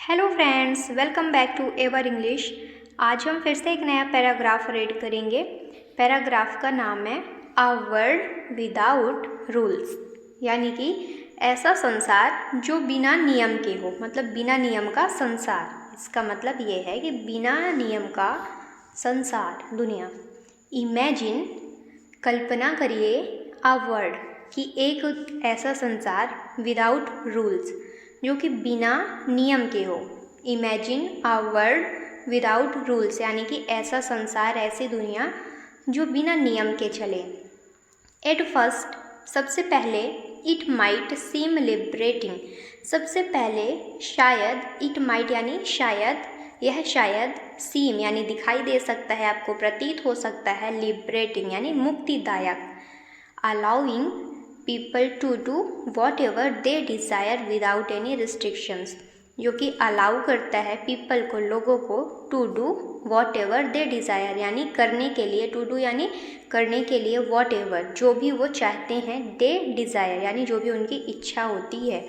Hello friends, welcome back to ever English. आज हम फिर से एक नया पैराग्राफ रीड करेंगे। पैराग्राफ का नाम है अ वर्ल्ड विदाउट रूल्स, यानी कि ऐसा संसार जो बिना नियम के हो, मतलब बिना नियम का संसार। इसका मतलब ये है कि बिना नियम का संसार, दुनिया। इमेजिन, कल्पना करिए, अ वर्ल्ड, कि एक ऐसा संसार विदाउट रूल्स, जो कि बिना नियम के हो। Imagine a world without rules, यानी कि ऐसा संसार, ऐसी दुनिया जो बिना नियम के चले। एट फर्स्ट, सबसे पहले, इट माइट सीम लिबरेटिंग, सबसे पहले शायद, इट माइट यानी शायद, यह शायद, सीम यानी दिखाई दे सकता है, आपको प्रतीत हो सकता है, लिबरेटिंग यानी मुक्तिदायक, allowing people to do whatever they desire without any restrictions, जो कि अलाउ करता है पीपल को, लोगों को, to do whatever they desire यानी करने के लिए, टू डू यानी करने के लिए, वॉट एवर जो भी वो चाहते हैं, दे डिज़ायर यानी जो भी उनकी इच्छा होती है,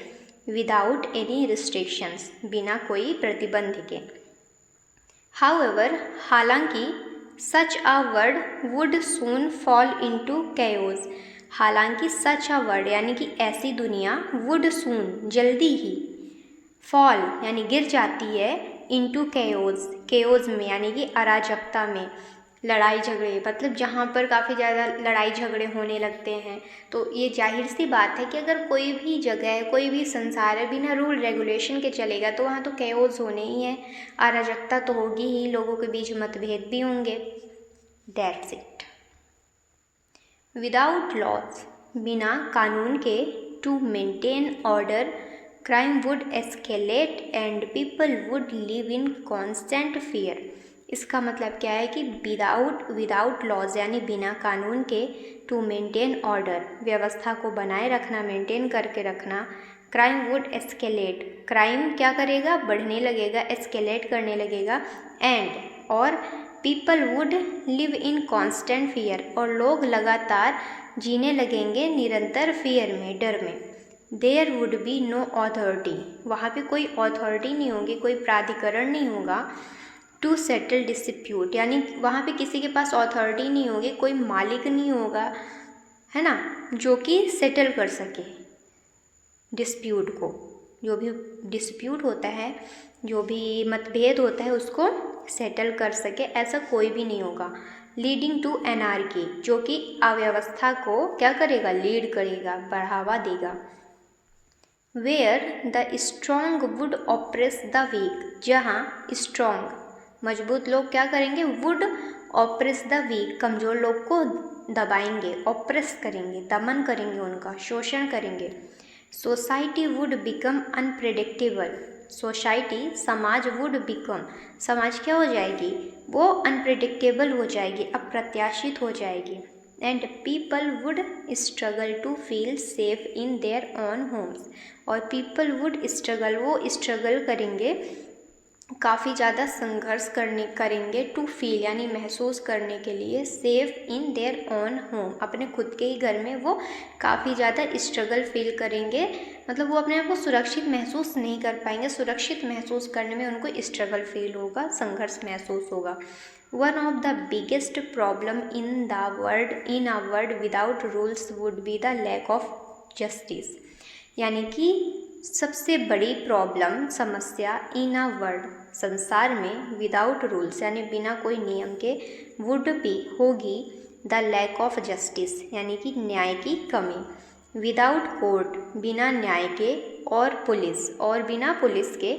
विदाउट एनी रिस्ट्रिक्शंस बिना कोई प्रतिबंध के। हाउएवर, हालांकि, such a word would soon fall into chaos, हालांकि सच अ वर्ड यानी कि ऐसी दुनिया, वुड सून जल्दी ही, फॉल यानी गिर जाती है, इनटू कैओस, कैओस में यानी कि अराजकता में, लड़ाई झगड़े, मतलब जहाँ पर काफ़ी ज़्यादा लड़ाई झगड़े होने लगते हैं। तो ये जाहिर सी बात है कि अगर कोई भी जगह, कोई भी संसार है, बिना रूल रेगुलेशन के चलेगा तो वहाँ तो कैओस होने ही है, अराजकता तो होगी ही, लोगों के बीच मतभेद भी होंगे। That's it. विदाउट लॉज, बिना कानून के, to maintain order, crime would escalate and people would live in constant fear. इसका मतलब क्या है कि विदाउट लॉज यानी बिना कानून के, टू मेंटेन ऑर्डर व्यवस्था को बनाए रखना, मेंटेन करके रखना, क्राइम वुड एस्केलेट, क्राइम क्या करेगा, बढ़ने लगेगा, एस्केलेट करने लगेगा, एंड और people would live in constant fear, और लोग लगातार जीने लगेंगे निरंतर फियर में, डर में। There would be no authority, वहाँ पे कोई अथॉरिटी नहीं होगी, कोई प्राधिकरण नहीं होगा, टू सेटल डिस्प्यूट यानी वहाँ पे किसी के पास अथॉरिटी नहीं होगी, कोई मालिक नहीं होगा, है ना, जो कि सेटल कर सके डिस्प्यूट को, जो भी डिस्प्यूट होता है, जो भी मतभेद होता है, उसको सेटल कर सके, ऐसा कोई भी नहीं होगा। लीडिंग टू एनार्की, जो कि अव्यवस्था को क्या करेगा, लीड करेगा, बढ़ावा देगा। Where the strong would oppress the weak, जहाँ स्ट्रॉन्ग मजबूत लोग क्या करेंगे, वुड ऑप्रेस द वीक कमज़ोर लोग को दबाएंगे, ऑप्रेस करेंगे, दमन करेंगे, उनका शोषण करेंगे। Society would become unpredictable, society समाज, वुड बिकम समाज क्या हो जाएगी, वो अनप्रेडिक्टेबल हो जाएगी, अप्रत्याशित हो जाएगी। And people would struggle to feel safe in their own homes, और पीपल वुड स्ट्रगल, वो स्ट्रगल करेंगे, काफ़ी ज़्यादा संघर्ष करेंगे, टू फील यानी महसूस करने के लिए, safe in their own home, अपने खुद के ही घर में वो काफ़ी ज़्यादा स्ट्रगल फील करेंगे, मतलब वो अपने आप को सुरक्षित महसूस नहीं कर पाएंगे, सुरक्षित महसूस करने में उनको स्ट्रगल फील होगा, संघर्ष महसूस होगा। One of the biggest problem in a world without rules would be the lack of justice, यानी कि सबसे बड़ी प्रॉब्लम, समस्या, इन अ वर्ल्ड संसार में, विदाउट रूल्स यानी बिना कोई नियम के, वुड भी होगी, द लैक ऑफ जस्टिस यानी कि न्याय की कमी। विदाउट कोर्ट, बिना न्याय के, और पुलिस, और बिना पुलिस के,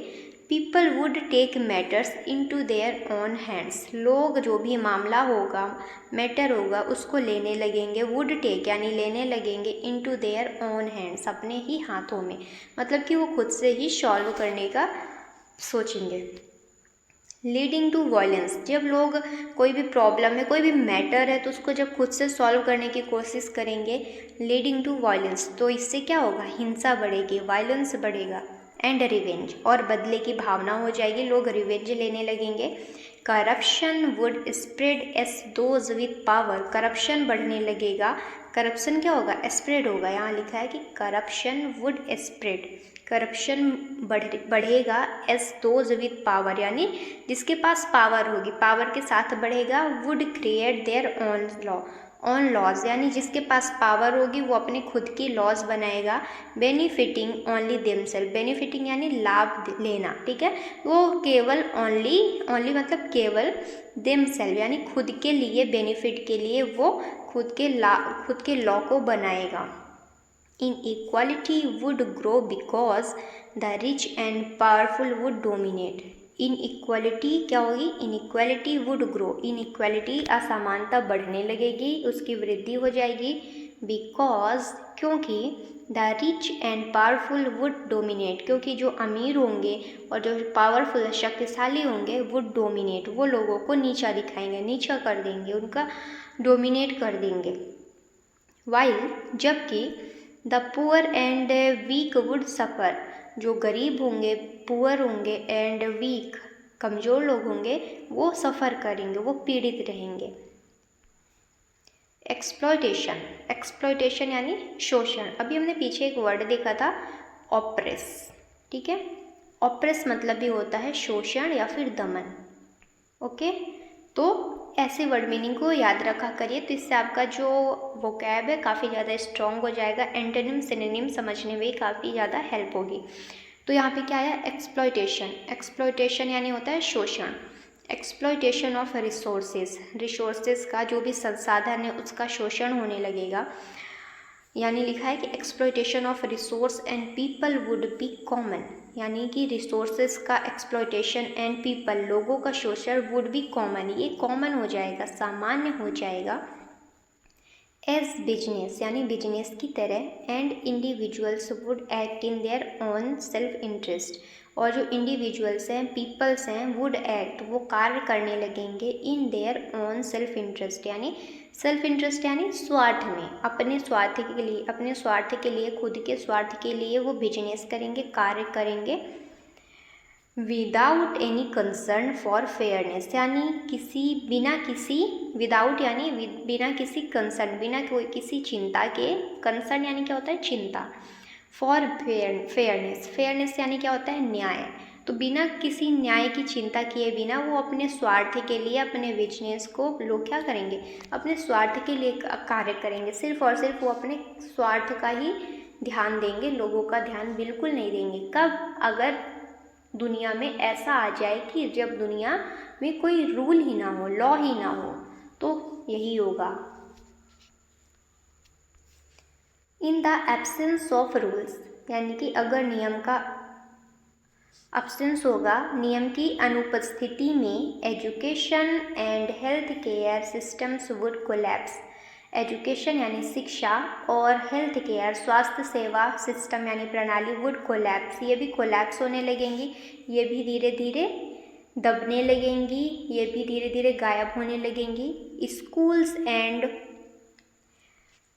people would take matters into their own hands, लोग जो भी मामला होगा, मैटर होगा, उसको लेने लगेंगे, वुड टेक यानी लेने लगेंगे, इनटू देयर ओन हैंड्स अपने ही हाथों में, मतलब कि वो खुद से ही सॉल्व करने का सोचेंगे। लीडिंग टू वायलेंस, जब लोग कोई भी प्रॉब्लम है, कोई भी मैटर है, तो उसको जब खुद से सॉल्व करने की कोशिश करेंगे, लीडिंग टू वायलेंस, तो इससे क्या होगा, हिंसा बढ़ेगी, वायलेंस बढ़ेगा। एंड रिवेंज, और बदले की भावना हो जाएगी, लोग रिवेंज लेने लगेंगे। Corruption would spread S those with power, corruption बढ़ने लगेगा, करप्शन क्या होगा, स्प्रेड होगा। यहाँ लिखा है कि करप्शन वुड स्प्रेड, करप्शन बढ़ेगा एज दोज विद पावर, यानी जिसके पास पावर होगी, पावर के साथ बढ़ेगा। Would create their own laws, यानी जिसके पास पावर होगी वो अपने खुद की लॉज बनाएगा। बेनिफिटिंग ओनली देमसेल्फ, बेनिफिटिंग यानी लाभ लेना, ठीक है। वो केवल ओनली मतलब केवल देमसेल्फ यानी खुद के लिए, बेनिफिट के लिए वो खुद के लॉ को बनाएगा। Inequality would grow because the rich and powerful would dominate. Inequality क्या होगी, इनइक्वालिटी वुड ग्रो, इनइक्वालिटी असमानता बढ़ने लगेगी, उसकी वृद्धि हो जाएगी। बिकॉज क्योंकि the rich and powerful would dominate, क्योंकि जो अमीर होंगे और जो पावरफुल शक्तिशाली होंगे वुड डोमिनेट, वो लोगों को नीचा दिखाएंगे, नीचा कर देंगे, उनका डोमिनेट कर देंगे। वाइल जबकि the poor and weak would suffer, जो गरीब होंगे, पुअर होंगे एंड वीक कमज़ोर लोग होंगे वो सफ़र करेंगे, वो पीड़ित रहेंगे। एक्सप्लॉयटेशन, एक्सप्लॉयटेशन यानी शोषण। अभी हमने पीछे एक वर्ड देखा था ऑप्रेस, ठीक है। ऑप्रेस मतलब भी होता है शोषण या फिर दमन, ओके। तो ऐसे वर्ड मीनिंग को याद रखा करिए, तो इससे आपका जो वोकैब है काफ़ी ज़्यादा स्ट्रॉन्ग हो जाएगा। एंटोनिम सिनोनिम समझने में काफ़ी ज़्यादा हेल्प होगी। तो यहाँ पे क्या है, एक्सप्लॉयटेशन, एक्सप्लॉयटेशन यानी होता है शोषण। एक्सप्लॉयटेशन ऑफ रिसोर्सेज का जो भी संसाधन है उसका शोषण होने लगेगा। यानी लिखा है कि exploitation of resource and people would be common, यानी कि रिसोर्सेज का एक्सप्लॉयटेशन एंड पीपल लोगों का शोषण वुड बी कॉमन, ये कॉमन हो जाएगा, सामान्य हो जाएगा। एज बिजनेस यानी बिजनेस की तरह, and individuals would act in their own self interest, और जो इंडिविजुअल्स हैं, पीपल्स हैं, वुड एक्ट वो कार्य करने लगेंगे इन देयर ओन सेल्फ इंटरेस्ट, यानी सेल्फ इंटरेस्ट यानी स्वार्थ में, अपने स्वार्थ के लिए, अपने स्वार्थ के लिए, खुद के स्वार्थ के लिए वो बिजनेस करेंगे, कार्य करेंगे। Without any concern for fairness, यानी विदाउट यानी बिना किसी कंसर्न, बिना कोई किसी चिंता के, कंसर्न यानी क्या होता है, चिंता। फॉर फेयरनेस यानी क्या होता है, न्याय। तो बिना किसी न्याय की चिंता किए बिना वो अपने स्वार्थ के लिए, अपने बिजनेस को लोग क्या करेंगे, अपने स्वार्थ के लिए कार्य करेंगे, सिर्फ और सिर्फ वो अपने स्वार्थ का ही ध्यान देंगे, लोगों का ध्यान बिल्कुल नहीं देंगे। कब, अगर दुनिया में ऐसा आ जाए कि जब दुनिया में कोई रूल ही ना हो, लॉ ही ना हो, तो यही होगा। In the absence of rules, यानी कि अगर नियम का एब्सेंस होगा, नियम की अनुपस्थिति में, education and health care systems would collapse. Education यानी शिक्षा और हेल्थ केयर स्वास्थ्य सेवा सिस्टम यानी प्रणाली वुड कोलैप्स, ये भी कोलैप्स होने लगेंगी, ये भी धीरे धीरे दबने लगेंगी, ये भी धीरे धीरे गायब होने लगेंगी। Schools and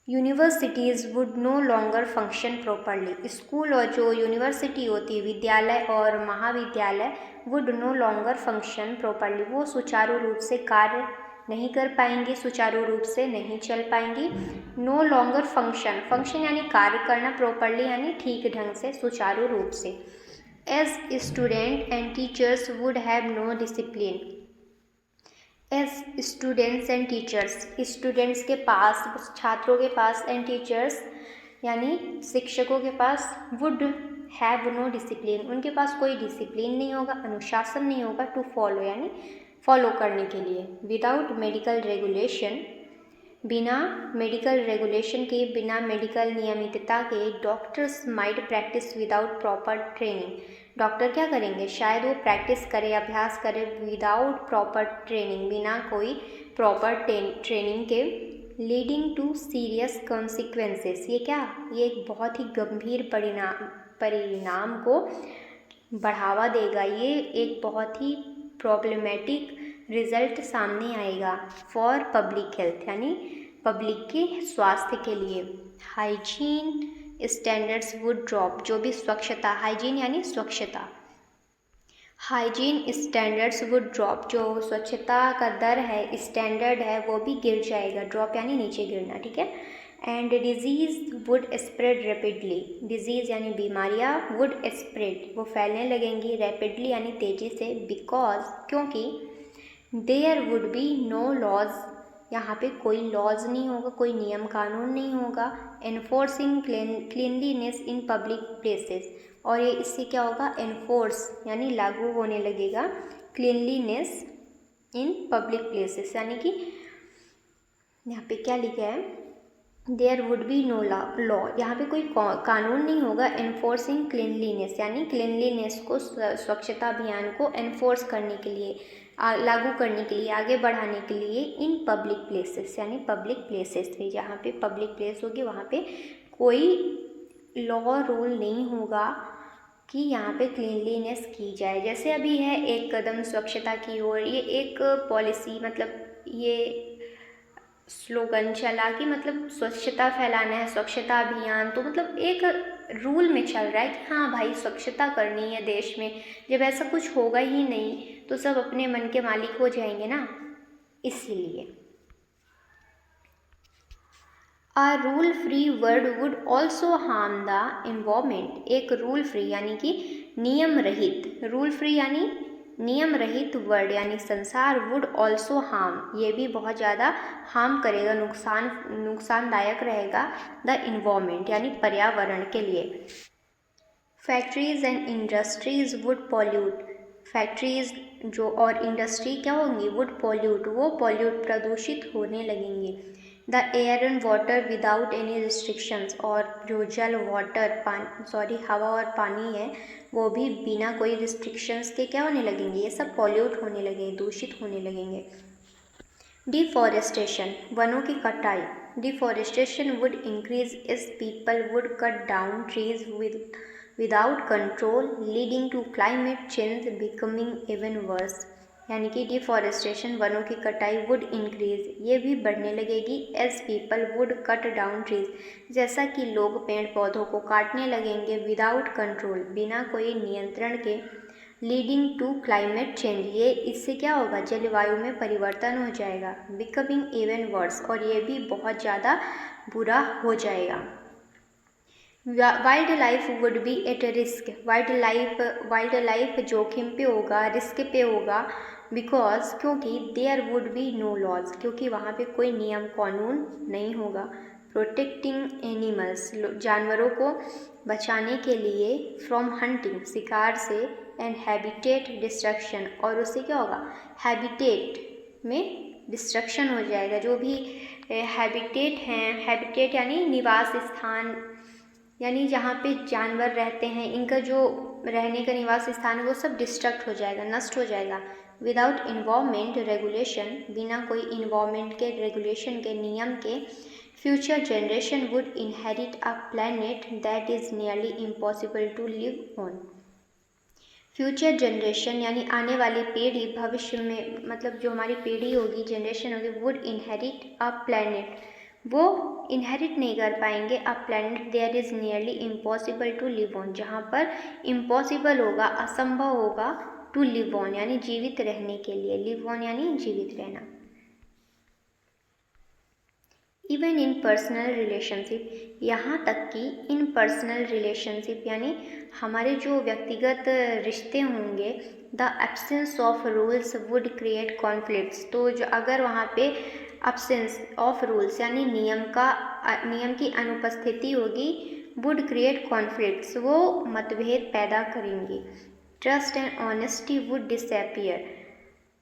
universities would know longer function properly, school और जो यूनिवर्सिटी होती है, विद्यालय और महाविद्यालय, would know longer function properly, वो सुचारू रूप से कार्य नहीं कर पाएंगी, सुचारू रूप से नहीं चल पाएंगी। नो लॉन्गर फंक्शन यानी कार्य करना, प्रॉपरली यानी ठीक ढंग से, सुचारू रूप से। As student and teachers would have no discipline, as students and teachers, students के पास, छात्रों के पास, एंड टीचर्स यानी शिक्षकों के पास, वुड हैव नो डिसिप्लिन, उनके पास कोई डिसिप्लिन नहीं होगा, अनुशासन नहीं होगा, टू फॉलो यानी फॉलो करने के लिए। विदाउट मेडिकल रेगुलेशन, बिना मेडिकल रेगुलेशन के, बिना मेडिकल नियमितता के, doctors might practice without proper training, doctor क्या करेंगे, शायद वो प्रैक्टिस करे, अभ्यास करे, विदाउट प्रॉपर ट्रेनिंग, बिना कोई प्रॉपर ट्रेनिंग के। लीडिंग टू सीरियस कॉन्सिक्वेंसेस, ये क्या, ये एक बहुत ही गंभीर परिणाम को बढ़ावा देगा, ये एक बहुत ही प्रॉब्लमेटिक रिजल्ट सामने आएगा। फॉर पब्लिक हेल्थ यानी पब्लिक के स्वास्थ्य के लिए। हाइजीन स्टैंडर्ड्स वुड ड्रॉप, जो भी स्वच्छता, हाइजीन यानी स्वच्छता, हाइजीन स्टैंडर्ड्स वुड ड्रॉप, जो स्वच्छता का दर है, स्टैंडर्ड है, वो भी गिर जाएगा, ड्रॉप यानी नीचे गिरना, ठीक है। And disease would spread rapidly, disease यानी बीमारियाँ, वुड स्प्रेड वो फैलने लगेंगी, रैपिडली यानी तेज़ी से, बिकॉज क्योंकि there would be no laws, यहाँ पे कोई लॉज नहीं होगा, कोई नियम कानून नहीं होगा, enforcing cleanliness in public places, और ये इससे क्या होगा, एनफोर्स यानी लागू होने लगेगा क्लीनलीनेस इन पब्लिक प्लेसेस, यानी कि यहाँ पे क्या लिखा है, there would be no law, यहाँ पे कोई कानून नहीं होगा, एनफोर्सिंग क्लीनलीनेस यानी क्लीनलीनेस को, स्वच्छता अभियान को एनफोर्स करने के लिए, लागू करने के लिए, आगे बढ़ाने के लिए, इन पब्लिक प्लेसेस यानी पब्लिक प्लेसेस पे, जहाँ पे पब्लिक प्लेस होगी वहाँ पे कोई लॉ रूल नहीं होगा कि यहाँ पे क्लीनलीनेस की जाए। जैसे अभी है एक कदम स्वच्छता की ओर, ये एक पॉलिसी, मतलब ये स्लोगन चला कि मतलब स्वच्छता फैलाना है, स्वच्छता अभियान, तो मतलब एक रूल में चल रहा है कि हाँ भाई स्वच्छता करनी है देश में। जब ऐसा कुछ होगा ही नहीं तो सब अपने मन के मालिक हो जाएंगे ना, इसीलिए। A rule free world would also harm the environment, एक रूल फ्री यानी कि नियम रहित, रूल फ्री यानी नियम रहित वर्ड यानी संसार, वुड ऑल्सो हार्म ये भी बहुत ज़्यादा हार्म करेगा, नुकसानदायक रहेगा, द इन्वायरमेंट यानी पर्यावरण के लिए। Factories and industries would pollute, factories जो और इंडस्ट्री क्या होंगी, वुड पॉल्यूट वो पॉल्यूट प्रदूषित होने लगेंगे, the air and water without any restrictions, और जो जल वाटर हवा और पानी है वो भी बिना कोई रिस्ट्रिक्शंस के क्या होने लगेंगे, ये सब पॉल्यूट होने लगेंगे, दूषित होने लगेंगे। डिफॉरेस्टेशन वनों की कटाई, deforestation would increase as people would cut down trees without control leading to climate change becoming even worse, यानी कि डिफॉरेस्टेशन वनों की कटाई वुड इंक्रीज ये भी बढ़ने लगेगी, as people would cut down trees जैसा कि लोग पेड़ पौधों को काटने लगेंगे, विदाउट कंट्रोल बिना कोई नियंत्रण के, लीडिंग टू क्लाइमेट चेंज ये इससे क्या होगा, जलवायु में परिवर्तन हो जाएगा, बिकमिंग इवन वर्स और ये भी बहुत ज़्यादा बुरा हो जाएगा। Wildlife would be at risk, wildlife जोखिम पे होगा, रिस्क पे होगा, बिकॉज क्योंकि there would be no laws क्योंकि वहाँ पे कोई नियम कानून नहीं होगा, प्रोटेक्टिंग एनिमल्स जानवरों को बचाने के लिए, फ्रॉम हंटिंग शिकार से, एंड हैबिटेट डिस्ट्रक्शन और उससे क्या होगा, हैबिटेट में डिस्ट्रक्शन हो जाएगा, जो भी हैबिटेट हैं, हैबिटेट यानी निवास स्थान यानी जहाँ पे जानवर रहते हैं इनका जो रहने का निवास स्थान है वो सब डिस्ट्रक्ट हो जाएगा, नष्ट हो जाएगा। विदाउट इन्वायरमेंट रेगुलेशन बिना कोई इन्वायरमेंट के रेगुलेशन के नियम के, future generation would inherit a planet that is nearly impossible to live on. Future generation यानी आने वाली पीढ़ी, भविष्य में मतलब जो हमारी पीढ़ी होगी, जनरेशन होगी, वुड इनहेरिट अ प्लैनेट वो इनहेरिट नहीं कर पाएंगे, a planet there is nearly impossible to live on जहाँ पर इम्पॉसिबल होगा, असंभव होगा, टू लिव ऑन यानी जीवित रहने के लिए, लिव ऑन यानी जीवित रहना। इवन इन पर्सनल रिलेशनशिप यहाँ तक कि इन पर्सनल रिलेशनशिप यानी हमारे जो व्यक्तिगत रिश्ते होंगे, the absence of rules would create conflicts, तो जो अगर वहाँ पे एब्सेंस ऑफ रूल्स यानी नियम की अनुपस्थिति होगी, वुड क्रिएट कॉन्फ्लिक्ट्स वो मतभेद पैदा करेंगी। Trust and honesty would disappear,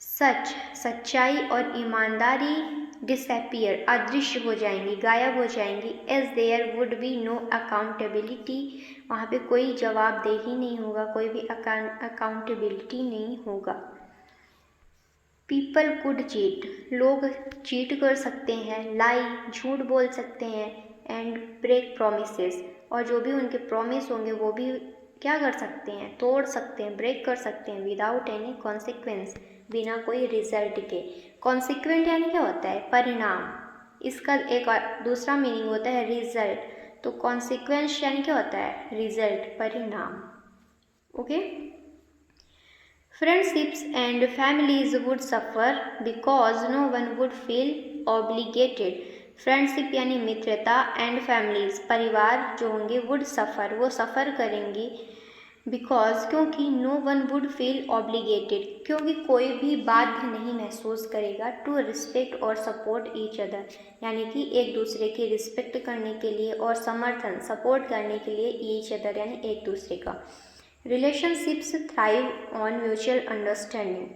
सच्चाई और ईमानदारी डिसअपियर अदृश्य हो जाएंगी, गायब हो जाएंगी, as there would be no accountability वहाँ पे कोई जवाबदेही नहीं होगा, कोई भी अकाउंटेबिलिटी नहीं होगा। पीपल कुड चीट, लोग चीट कर सकते हैं, लाई झूठ बोल सकते हैं, एंड ब्रेक प्रोमिसेस और जो भी उनके प्रॉमिस होंगे वो भी क्या कर सकते हैं, तोड़ सकते हैं, ब्रेक कर सकते हैं, विदाउट एनी कॉन्सिक्वेंस बिना कोई रिजल्ट के। कॉन्सिक्वेंट यानी क्या होता है, परिणाम, इसका एक दूसरा मीनिंग होता है रिजल्ट, तो कॉन्सिक्वेंस यानी क्या होता है, रिजल्ट, परिणाम। Okay. Friendships and families would suffer because no one would feel obligated. Friendship यानी मित्रता, एंड फैमिलीज परिवार जो होंगे, वुड सफ़र वो सफ़र करेंगी, बिकॉज क्योंकि no one would feel obligated क्योंकि कोई भी बाध्य नहीं महसूस करेगा, टू रिस्पेक्ट और सपोर्ट ईच अदर यानी कि एक दूसरे की रिस्पेक्ट करने के लिए और समर्थन सपोर्ट करने के लिए ईच अदर यानी एक दूसरे का। Relationships thrive on mutual understanding.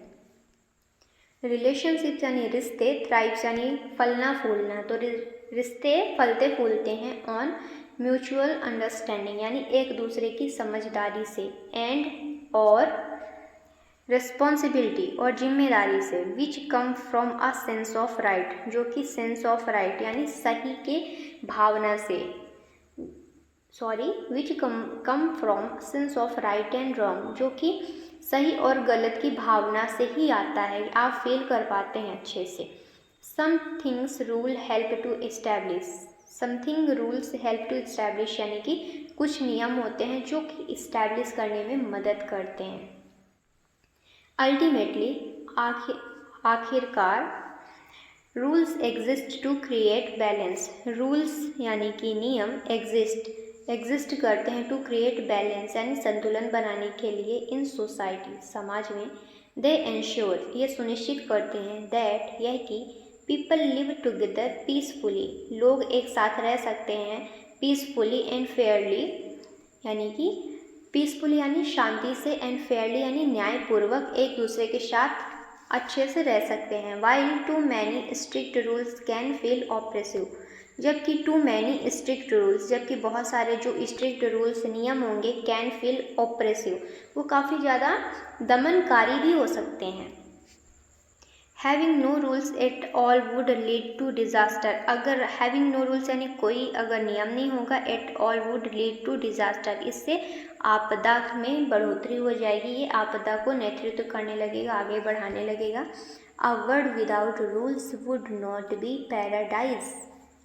Relationships यानी रिश्ते, थ्राइव्स यानी फलना फूलना, तो रिश्ते फलते फूलते हैं ऑन म्यूचुअल अंडरस्टैंडिंग यानी एक दूसरे की समझदारी से, एंड और रिस्पॉन्सिबिलिटी और जिम्मेदारी से, which come from a sense of right जो कि सेंस ऑफ राइट यानी सही के भावना से, which come from sense of right and wrong जो कि सही और गलत की भावना से ही आता है, आप फील कर पाते हैं अच्छे से। Some things rule help to establish, something rules help to establish यानी कि कुछ नियम होते हैं जो कि इस्टेब्लिश करने में मदद करते हैं। अल्टीमेटली आखिरकार rules exist to create balance, rules यानी कि नियम एग्जिस्ट करते हैं टू क्रिएट बैलेंस यानी संतुलन बनाने के लिए इन सोसाइटी समाज में। दे एंश्योर ये सुनिश्चित करते हैं, दैट यह कि पीपल लिव टुगेदर पीसफुली लोग एक साथ रह सकते हैं, पीसफुली एंड फेयरली यानी कि पीसफुली यानी शांति से, एंड फेयरली यानी न्यायपूर्वक एक दूसरे के साथ अच्छे से रह सकते हैं। While too many strict rules can feel oppressive जबकि टू मैनी स्ट्रिक्ट रूल्स जबकि बहुत सारे जो स्ट्रिक्ट रूल्स नियम होंगे कैन फील ऑप्रेसिव वो काफ़ी ज़्यादा दमनकारी भी हो सकते हैं। Having no rules at all would lead to disaster, अगर हैविंग नो रूल्स यानी कोई अगर नियम नहीं होगा, at all would lead to disaster इससे आपदा में बढ़ोतरी हो जाएगी, ये आपदा को नेतृत्व करने लगेगा, आगे बढ़ाने लगेगा। अ world without rules would not be paradise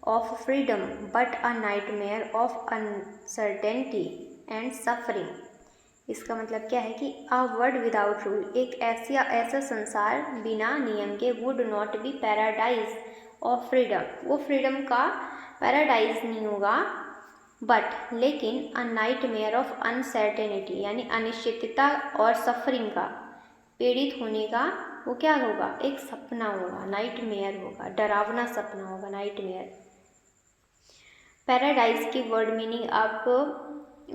of freedom but a nightmare of uncertainty and suffering. इसका मतलब क्या है कि अ वर्ल्ड विदाउट रूल एक ऐसा संसार बिना नियम के, would not be paradise of freedom वो फ्रीडम का पैराडाइज नहीं होगा, बट लेकिन अ नाइटमेयर ऑफ अनसर्टेनिटी यानी अनिश्चितता और सफरिंग का, पीड़ित होने का वो क्या होगा, एक सपना होगा, नाइटमेयर होगा, डरावना सपना होगा, नाइटमेयर। पैराडाइज की वर्ड मीनिंग आप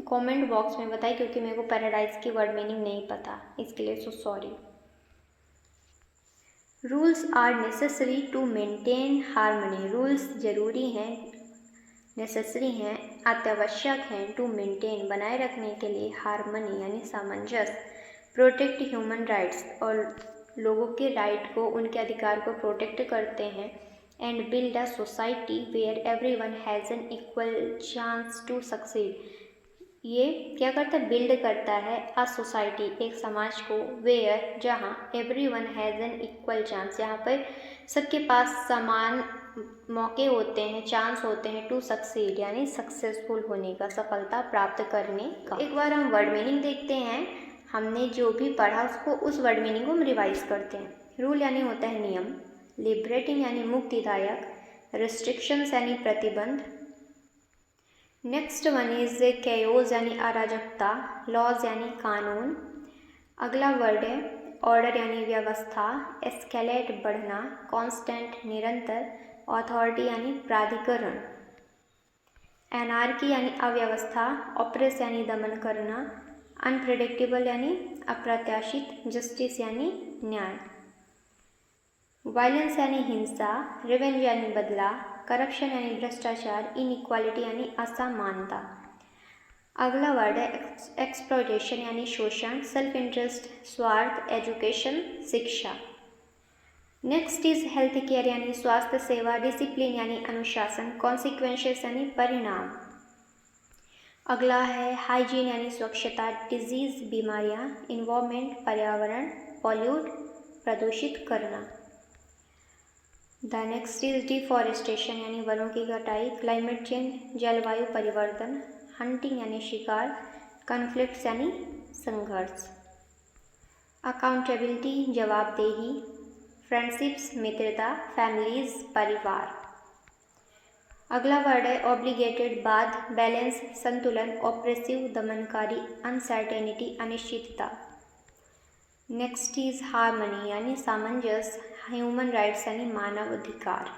कमेंट बॉक्स में बताइए क्योंकि मेरे को पैराडाइज की वर्ड मीनिंग नहीं पता, इसके लिए so sorry. Rules are necessary to maintain harmony, rules जरूरी हैं, नेसेसरी हैं, अत्यावश्यक हैं, टू मेंटेन बनाए रखने के लिए, हार्मनी यानी सामंजस्य, प्रोटेक्ट ह्यूमन राइट्स और लोगों के राइट को, उनके अधिकार को प्रोटेक्ट करते हैं, and build a society where everyone has an equal chance to succeed, ये क्या करता है, बिल्ड करता है अ सोसाइटी एक समाज को, वेयर जहाँ everyone has an equal chance यहाँ पर सबके पास समान मौके होते हैं, चांस होते हैं, टू सक्सीड यानी सक्सेसफुल होने का, सफलता प्राप्त करने का। एक बार हम वर्ड मीनिंग देखते हैं, हमने जो भी पढ़ा उसको उस वर्ड मीनिंग को हम रिवाइज करते हैं। रूल यानी होता है नियम, लिबरेटिंग यानी मुक्तिदायक, रिस्ट्रिक्शंस यानी प्रतिबंध, नेक्स्ट वन इज केओस यानी अराजकता, लॉज यानी कानून, अगला वर्ड है ऑर्डर यानी व्यवस्था, एस्केलेट बढ़ना, कांस्टेंट निरंतर, अथॉरिटी यानी प्राधिकरण, एनार्की यानी अव्यवस्था, ऑप्रेस यानी दमन करना, अनप्रेडिक्टेबल यानी अप्रत्याशित, जस्टिस यानी न्याय, वायलेंस यानी हिंसा, रिवेंज यानी बदला, करप्शन यानी भ्रष्टाचार, इनइक्वालिटी यानी असमानता। अगला वर्ड है एक्सप्लॉयटेशन यानी शोषण, सेल्फ इंटरेस्ट स्वार्थ, एजुकेशन शिक्षा। नेक्स्ट इज हेल्थ केयर यानी स्वास्थ्य सेवा, डिसिप्लिन यानी अनुशासन, कॉन्सिक्वेंसेस यानी परिणाम। अगला है हाइजीन यानी स्वच्छता, डिजीज बीमारियां, इन्वायरमेंट पर्यावरण, पॉल्यूट प्रदूषित करना। द नेक्स्ट इज डिफॉरेस्टेशन यानी वनों की कटाई, क्लाइमेट चेंज जलवायु परिवर्तन, हंटिंग यानी शिकार, कॉन्फ्लिक्ट्स यानी संघर्ष। अकाउंटेबिलिटी जवाबदेही, फ्रेंडशिप्स मित्रता, फैमिलीज परिवार। अगला वर्ड है ऑब्लिगेटेड, बाद, बैलेंस, संतुलन, ऑप्रेसिव, दमनकारी, अनसर्टेनिटी, अनिश्चितता। नेक्स्ट इज हार्मनी यानी सामंजस्य, ह्यूमन राइट्स यानी मानव अधिकार।